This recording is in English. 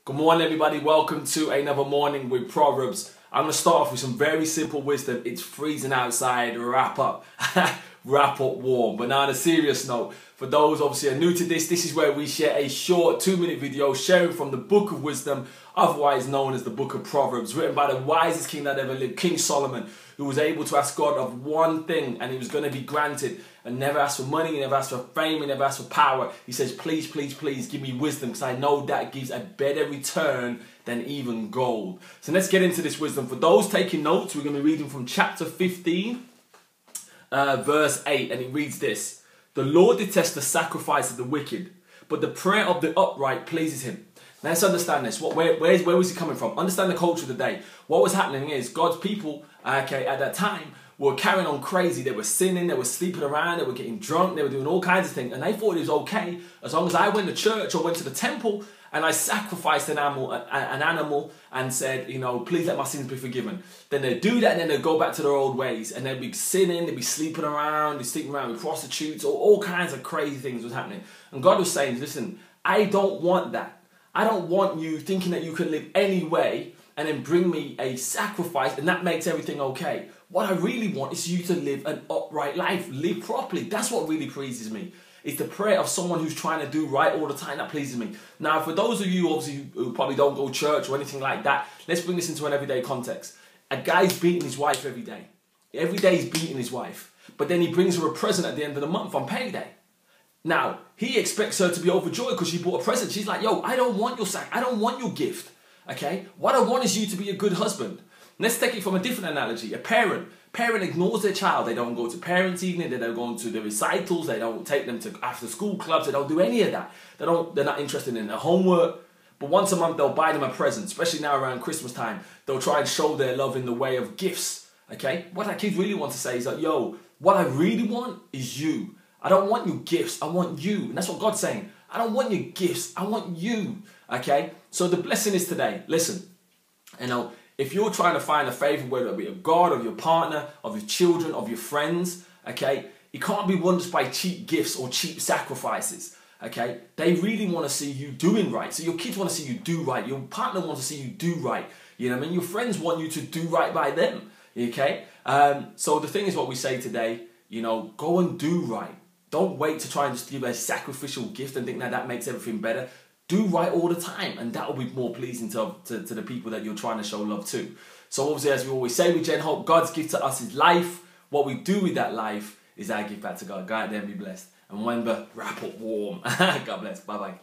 Good morning, everybody. Welcome to another morning with Proverbs. I'm going to start off with some very simple wisdom. It's freezing outside. Wrap up. Wrap up warm. But now on a serious note, for those obviously are new to this is where we share a short 2-minute video sharing from the book of wisdom, otherwise known as the book of Proverbs, written by the wisest king that ever lived, King Solomon, who was able to ask God of one thing and he was going to be granted, and never asked for money, he never asked for fame, he never asked for power. He says, please, please, please give me wisdom, because I know that gives a better return than even gold. So let's get into this wisdom. For those taking notes, we're going to be reading from chapter 15, verse 8, and it reads this: "The Lord detests the sacrifice of the wicked, but the prayer of the upright pleases him." Now let's understand this. Where was he coming from? Understand the culture of the day. What was happening is God's people, at that time, were carrying on crazy. They were sinning, they were sleeping around, they were getting drunk, they were doing all kinds of things, and they thought it was okay as long as I went to church or went to the temple and I sacrificed an animal and said, you know, please let my sins be forgiven. Then they'd do that and then they'd go back to their old ways, and they'd be sinning, they'd be sleeping around, with prostitutes, or all kinds of crazy things was happening. And God was saying, listen, I don't want that. I don't want you thinking that you can live any way and then bring me a sacrifice and that makes everything okay. What I really want is you to live an upright life, live properly. That's what really pleases me. It's the prayer of someone who's trying to do right all the time that pleases me. Now, for those of you obviously who probably don't go to church or anything like that, let's bring this into an everyday context. A guy's beating his wife every day. Every day he's beating his wife. But then he brings her a present at the end of the month on payday. Now, he expects her to be overjoyed because she bought a present. She's like, yo, I don't want your I don't want your gift. Okay? What I want is you to be a good husband. Let's take it from a different analogy. A parent ignores their child. They don't go to parents' evening. They don't go to the recitals. They don't take them to after school clubs. They don't do any of that. They're not interested in their homework. But once a month, they'll buy them a present, especially now around Christmas time. They'll try and show their love in the way of gifts. Okay? What that kid really wants to say is like, yo, what I really want is you. I don't want your gifts. I want you. And that's what God's saying. I don't want your gifts. I want you. Okay? So the blessing is today. Listen, you know, if you're trying to find a favor, whether it be of God, of your partner, of your children, of your friends, okay, it can't be won just by cheap gifts or cheap sacrifices. Okay? They really want to see you doing right. So your kids want to see you do right. Your partner wants to see you do right. You know what I mean? Your friends want you to do right by them. Okay? So the thing is what we say today, you know, go and do right. Don't wait to try and just give a sacrificial gift and think that makes everything better. Do right all the time, and that will be more pleasing to the people that you're trying to show love to. So obviously, as we always say with Gen Hope, God's gift to us is life. What we do with that life is our gift back to God. Go out there and be blessed. And remember, wrap up warm. God bless. Bye-bye.